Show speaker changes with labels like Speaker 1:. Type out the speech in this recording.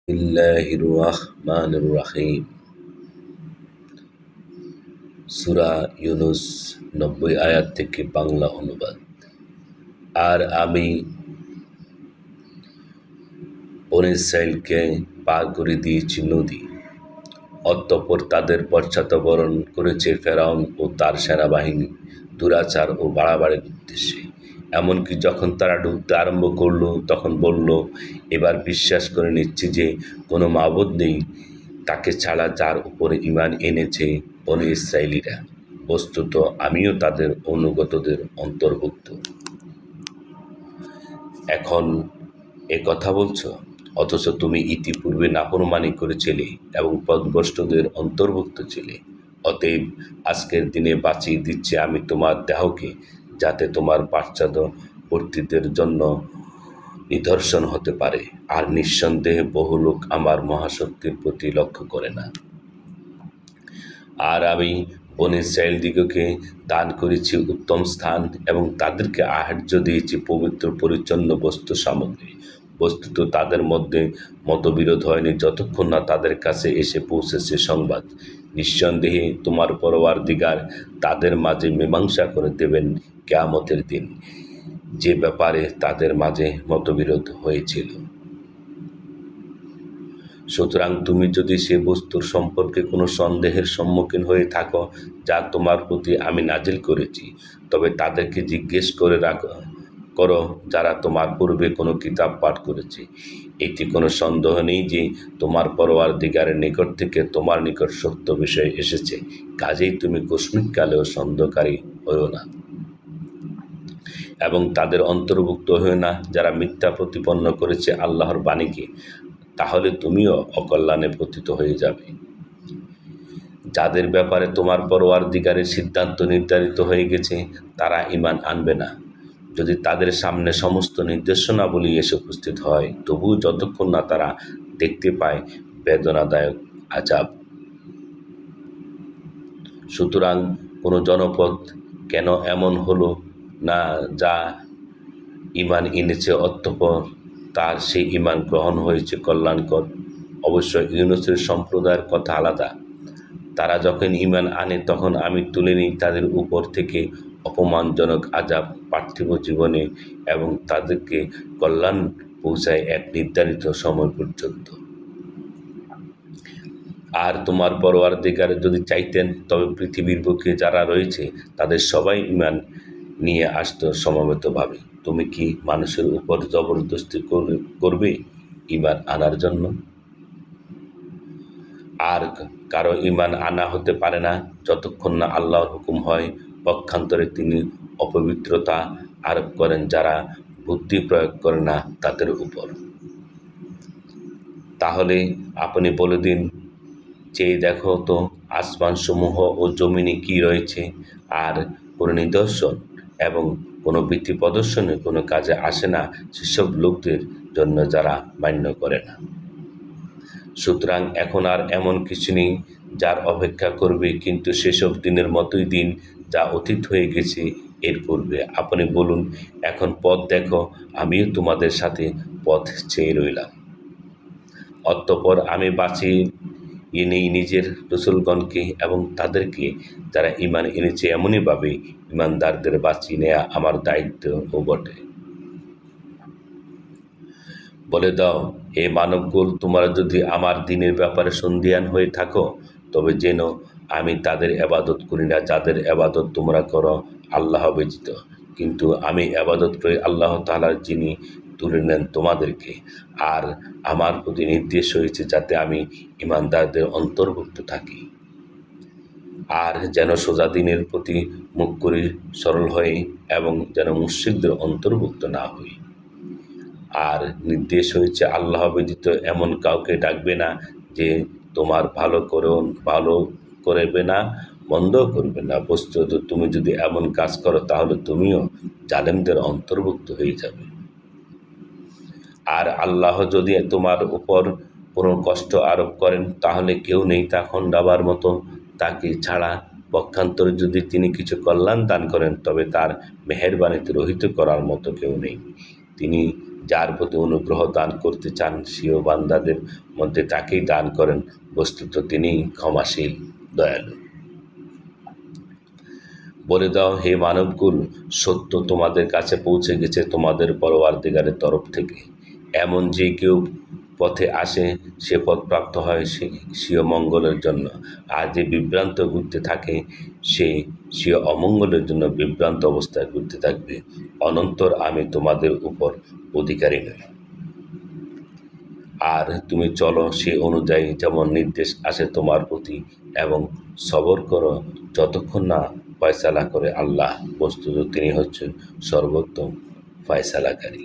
Speaker 1: বিসমিল্লাহির রহমানির রহিম। সূরা ইউনূস ৯০ আয়াত থেকে বাংলা অনুবাদ। আর আমি বনী ইসরাঈলকে পার করে দিয়েছি নদী, অতঃপর তাদের পশ্চাৎপসরণ করেছে ফেরাউন ও তার সেনাবাহিনী দুরাচার ও বাড়াবাড়ির উদ্দেশ্যে। এমনকি যখন তারা ডুবতে আরম্ভ করল, তখন বলল, এবার বিশ্বাস করে নিচ্ছি যে কোনো মাবুদ নেই তাকে ছাড়া, যার উপরে ঈমান এনেছে বনী ইসরাঈলীরা। বস্তুত আমিও তাদের অনুগতদের অন্তর্ভুক্ত। এখন এ কথা বলছ, অথচ তুমি ইতিপূর্বে নাফরমানী করেছিলে এবং পথভ্রষ্টদের অন্তর্ভুক্ত ছিলে। অতএব আজকের দিনে বাঁচিয়ে দিচ্ছি আমি তোমার দেহকে, যাতে তোমার পশ্চাৎবর্তীদের জন্য নিদর্শন হতে পারে। আর নিঃসন্দেহে বহু লোক আমার মহাশক্তির প্রতি লক্ষ্য করে না। আর আমি বনী ইসরাঈলদিগকে দান করেছি উত্তম স্থান এবং তাদেরকে আহার্য দিয়েছি পবিত্র পরিচ্ছন্ন বস্তু সামগ্রী। বস্তুত তাদের মধ্যে মতবিরোধ হয়নি যতক্ষণ না তাদের কাছে এসে পৌঁছেছে সংবাদ। নিঃসন্দেহে তোমার পরওয়ারদিগার তাদের মাঝে মীমাংসা করে দেবেন কিয়ামতের দিন, যে ব্যাপারে তাদের মাঝে মতবিরোধ হয়েছিল। সুতরাং তুমি যদি সে বস্তুর সম্পর্কে কোনো সন্দেহের সম্মুখীন হয়ে থাকো যা তোমার প্রতি আমি নাজিল করেছি, তবে তাদেরকে জিজ্ঞেস করো যারা তোমার পূর্বে কোনো কিতাব পাঠ করেছে। এটি কোনো সন্দেহ নেই যে তোমার পরওয়ারদিগারের নিকট থেকে তোমার নিকট সত্য বিষয় এসেছে, কাজেই তুমি কস্মিককালেও সন্দেহকারী হইও না এবং তাদের অন্তর্ভুক্ত হইও না যারা মিথ্যা প্রতিপন্ন করেছে আল্লাহর বাণীকে, তাহলে তুমিও অকল্যাণে পতিত হয়ে যাবে। যাদের ব্যাপারে তোমার পরওয়ারদিগারের সিদ্ধান্ত নির্ধারিত হয়ে গেছে তারা ঈমান আনবে না, যদি তাদের সামনে সমস্ত নির্দেশনাবলী এসে উপস্থিত হয়, তবুও যতক্ষণ না তারা দেখতে পায় বেদনাদায়ক আযাব। সুতরাং কোনো জনপদ কেন এমন হলো না যা ঈমান এনেছে অতঃপর তার সেই ঈমান গ্রহণ হয়েছে কল্যাণকর? অবশ্য ইউনূসের সম্প্রদায়ের কথা আলাদা। তারা যখন ঈমান আনে তখন আমি তুলে নিই তাদের উপর থেকে অপমানজনক আযাব পার্থিব জীবনে এবং তাদেরকে কল্যাণ পৌঁছায় এক নির্ধারিত সময় পর্যন্ত। আর তোমার পরওয়ারদিগার যদি চাইতেন, তবে পৃথিবীর বুকে যারা রয়েছে তাদের সবাই ঈমান নিয়ে আসত সমবেতভাবে। তুমি কি মানুষের উপর জবরদস্তি করবে ঈমান আনার জন্য? আর কারো ঈমান আনা হতে পারে না যতক্ষণ না আল্লাহর হুকুম হয়। পক্ষান্তরে তিনি অপবিত্রতা আরোপ করেন যারা বুদ্ধি প্রয়োগ করে না তাদের উপর। তাহলে আপনি বলে দিন, চেয়ে দেখো তো আসমানসমূহ ও জমিনে কি রয়েছে, আর কোনো নিদর্শন এবং কোনো ভীতি প্রদর্শনে কোনো কাজে আসে না সেসব লোকদের জন্য যারা মান্য করে না। সুতরাং এখন আর এমন কিছু নেই যার অপেক্ষা করবে, কিন্তু সেসব দিনের মতোই দিন যা অতীত হয়ে গেছে এর পূর্বে। আপনি বলুন, এখন পথ দেখো, আমিও তোমাদের সাথে পথ চেয়ে রইলাম। অতঃপর আমি বাঁচিয়ে নেই নিজের রসূলগণকে এবং তাদেরকে যারা ঈমান এনেছে, এমনইভাবে ঈমানদারদের বাঁচিয়ে নেয়া আমার দায়িত্বও বটে। বলে দাও, হে মানবকুল, তোমরা যদি আমার দ্বীনের ব্যাপারে সন্দিহান হয়ে থাকো, তবে জেনো আমি তাদের ইবাদত করি না যাদের ইবাদত তোমরা করো আল্লাহ ব্যতীত, কিন্তু আমি ইবাদত করি আল্লাহ তাআলার, যিনি তুলে নেন তোমাদেরকে। আর আমার প্রতি নির্দেশ হয়েছে যাতে আমি ঈমানদারদের অন্তর্ভুক্ত থাকি, আর যেন সোজা দ্বীনের প্রতি মুখ করি সরল হয়ে, এবং যেন মুশরিকদের অন্তর্ভুক্ত না হই। আর নির্দেশ হয়েছে আল্লাহ ব্যতীত এমন কাউকে ডাকবে না যে তোমার ভালো করবে না, মন্দও করবে না। বস্তুত তুমি যদি এমন কাজ করো তাহলে তুমিও জালেমদের অন্তর্ভুক্ত হয়ে যাবে। আর আল্লাহ যদি তোমার উপর কোনো কষ্ট আরোপ করেন তাহলে কেউ নেই তা খণ্ডাবার মতো তাকে ছাড়া। পক্ষান্তরে যদি তিনি কিছু কল্যাণ দান করেন তবে তার মেহেরবানিতে রহিত করার মতো কেউ নেই। তিনি যার প্রতি অনুগ্রহ দান করতে চান স্বীয় বান্দাদের মধ্যে তাকেই দান করেন, বস্তুত তিনি ক্ষমাশীল, দয়ালু। বলে দাও, হে মানবকুল, সত্য তোমাদের কাছে পৌঁছে গেছে তোমাদের পরওয়ারদিগারের তরফ থেকে। এমন যে কেউ পথে আসে সে পথ প্রাপ্ত হয় স্বীয় মঙ্গলের জন্য, আর যে বিভ্রান্ত ঘুরতে থাকে সে স্বীয় অমঙ্গলের জন্য বিভ্রান্ত অবস্থায় ঘুরতে থাকবে। অনন্তর আমি তোমাদের উপর অধিকারী নই। আর তুমি চলো সে অনুযায়ী যেমন নির্দেশ আসে তোমার প্রতি, এবং সবর করো যতক্ষণ না ফয়সালা করে আল্লাহ, বস্তুত তিনি হচ্ছেন সর্বোত্তম ফয়সালাকারী।